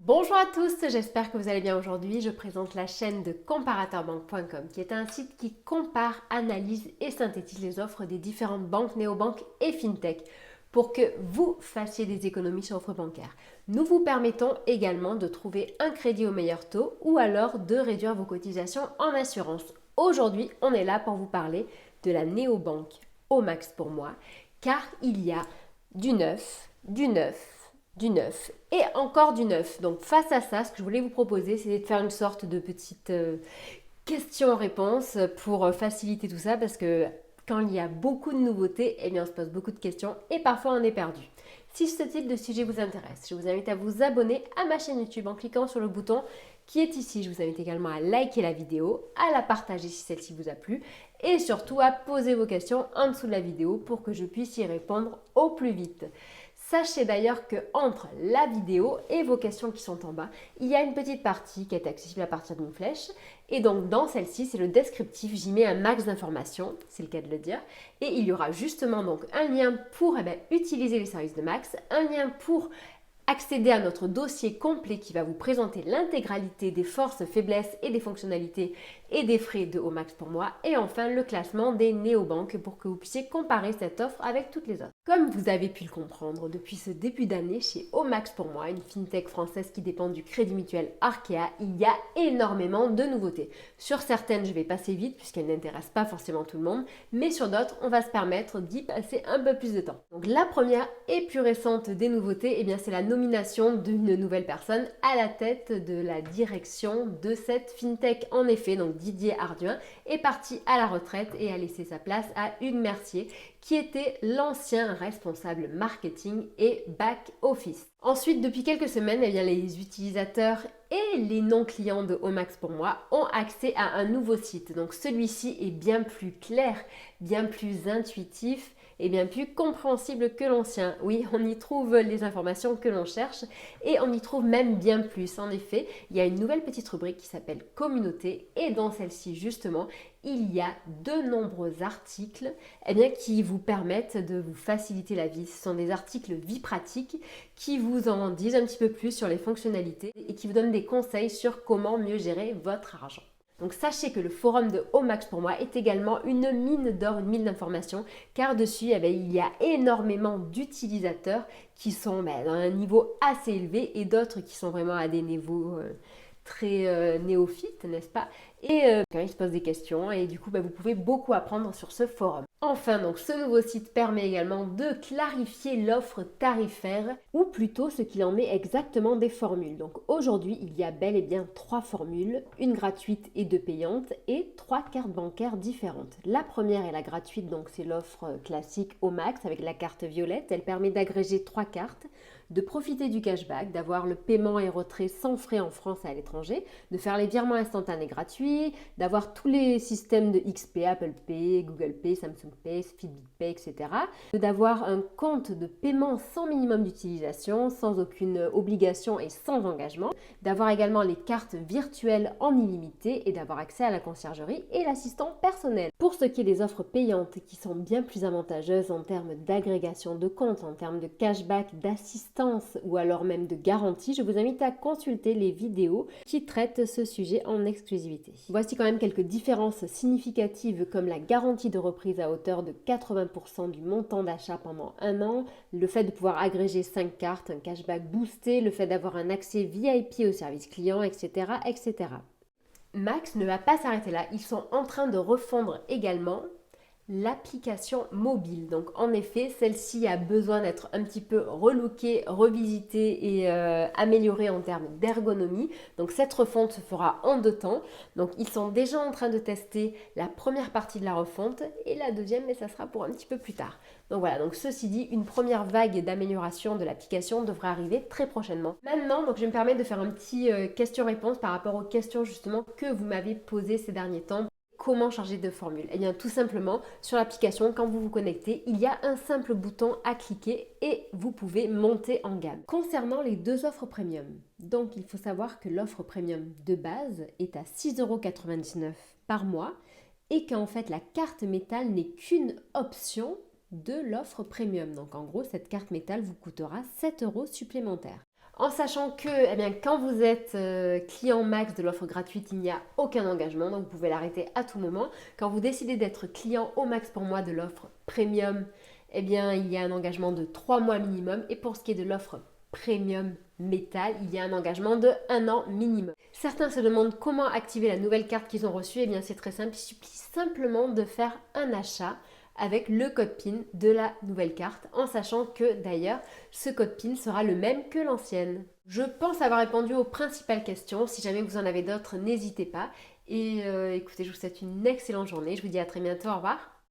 Bonjour à tous, j'espère que vous allez bien aujourd'hui. Je présente la chaîne de comparateurbanque.com qui est un site qui compare, analyse et synthétise les offres des différentes banques, néobanques et fintech pour que vous fassiez des économies sur offres bancaires. Nous vous permettons également de trouver un crédit au meilleur taux ou alors de réduire vos cotisations en assurance. Aujourd'hui, on est là pour vous parler de la néobanque au max pour moi car il y a du neuf, du neuf et encore du neuf. Donc face à ça, ce que je voulais vous proposer, c'est de faire une sorte de petite question-réponse pour faciliter tout ça parce que quand il y a beaucoup de nouveautés, eh bien on se pose beaucoup de questions et parfois on est perdu. Si ce type de sujet vous intéresse, je vous invite à vous abonner à ma chaîne YouTube en cliquant sur le bouton qui est ici. Je vous invite également à liker la vidéo, à la partager si celle-ci vous a plu et surtout à poser vos questions en dessous de la vidéo pour que je puisse y répondre au plus vite. Sachez d'ailleurs que entre la vidéo et vos questions qui sont en bas, il y a une petite partie qui est accessible à partir d'une flèche. Et donc dans celle-ci, c'est le descriptif, j'y mets un max d'informations, c'est le cas de le dire. Et il y aura justement donc un lien pour utiliser les services de Max, un lien pour accéder à notre dossier complet qui va vous présenter l'intégralité des forces, faiblesses et des fonctionnalités et des frais de Omax pour moi. Et enfin, le classement des néobanques pour que vous puissiez comparer cette offre avec toutes les autres. Comme vous avez pu le comprendre, depuis ce début d'année, chez Omax pour moi, une fintech française qui dépend du Crédit Mutuel Arkea, il y a énormément de nouveautés. Sur certaines, je vais passer vite puisqu'elles n'intéressent pas forcément tout le monde, mais sur d'autres, on va se permettre d'y passer un peu plus de temps. Donc la première et plus récente des nouveautés, eh bien, c'est la nomination d'une nouvelle personne à la tête de la direction de cette fintech. En effet, donc Didier Arduin est parti à la retraite et a laissé sa place à Hugues Mercier, qui était l'ancien responsable marketing et back-office. Ensuite, depuis quelques semaines, eh bien, les utilisateurs et les non-clients de Omax pour moi ont accès à un nouveau site. Donc celui-ci est bien plus clair, bien plus intuitif et bien plus compréhensible que l'ancien. Oui, on y trouve les informations que l'on cherche et on y trouve même bien plus. En effet, il y a une nouvelle petite rubrique qui s'appelle Communauté et dans celle-ci justement, il y a de nombreux articles qui vous permettent de vous faciliter la vie. Ce sont des articles vie pratique qui vous en disent un petit peu plus sur les fonctionnalités et qui vous donnent des conseils sur comment mieux gérer votre argent. Donc sachez que le forum de Omax pour moi est également une mine d'or, une mine d'informations, car dessus il y a énormément d'utilisateurs qui sont à un niveau assez élevé et d'autres qui sont vraiment à des niveaux très néophytes, n'est-ce pas? Et quand ils se posent des questions et du coup vous pouvez beaucoup apprendre sur ce forum. Enfin, donc ce nouveau site permet également de clarifier l'offre tarifaire ou plutôt ce qu'il en est exactement des formules. Donc aujourd'hui, il y a bel et bien 3 formules, une gratuite et 2 payantes et 3 cartes bancaires différentes. La première est la gratuite, donc c'est l'offre classique au max avec la carte violette. Elle permet d'agréger 3 cartes, de profiter du cashback, d'avoir le paiement et retrait sans frais en France et à l'étranger, de faire les virements instantanés gratuits, d'avoir tous les systèmes de XP, Apple Pay, Google Pay, Samsung Pay, Fitbit Pay, etc. D'avoir un compte de paiement sans minimum d'utilisation, sans aucune obligation et sans engagement, d'avoir également les cartes virtuelles en illimité et d'avoir accès à la conciergerie et l'assistant personnel. Pour ce qui est des offres payantes qui sont bien plus avantageuses en termes d'agrégation de comptes, en termes de cashback, d'assistance ou alors même de garantie, je vous invite à consulter les vidéos qui traitent ce sujet en exclusivité. Voici quand même quelques différences significatives comme la garantie de reprise à hauteur de 80% du montant d'achat pendant un an, le fait de pouvoir agréger 5 cartes, un cashback boosté, le fait d'avoir un accès VIP au service client, etc., etc. Max ne va pas s'arrêter là, ils sont en train de refondre également l'application mobile. Donc en effet, celle-ci a besoin d'être un petit peu relookée, revisitée et améliorée en termes d'ergonomie. Donc cette refonte se fera en 2 temps. Donc ils sont déjà en train de tester la première partie de la refonte et la deuxième, mais ça sera pour un petit peu plus tard. Donc voilà, donc ceci dit, une première vague d'amélioration de l'application devrait arriver très prochainement. Maintenant, donc je me permets de faire un petit question-réponse par rapport aux questions justement que vous m'avez posées ces derniers temps. Comment charger de formules? Eh bien tout simplement, sur l'application, quand vous vous connectez, il y a un simple bouton à cliquer et vous pouvez monter en gamme. Concernant les 2 offres premium, donc il faut savoir que l'offre premium de base est à 6,99 € par mois et qu'en fait la carte métal n'est qu'une option de l'offre premium. Donc en gros, cette carte métal vous coûtera 7 € supplémentaires. En sachant que eh bien, quand vous êtes client max de l'offre gratuite, il n'y a aucun engagement, donc vous pouvez l'arrêter à tout moment. Quand vous décidez d'être client au max pour moi de l'offre premium, eh bien, il y a un engagement de 3 mois minimum. Et pour ce qui est de l'offre premium métal, il y a un engagement de 1 an minimum. Certains se demandent comment activer la nouvelle carte qu'ils ont reçue. Eh bien, c'est très simple, il suffit simplement de faire un achat avec le code PIN de la nouvelle carte, en sachant que d'ailleurs, ce code PIN sera le même que l'ancienne. Je pense avoir répondu aux principales questions. Si jamais vous en avez d'autres, n'hésitez pas. Et écoutez, je vous souhaite une excellente journée. Je vous dis à très bientôt. Au revoir.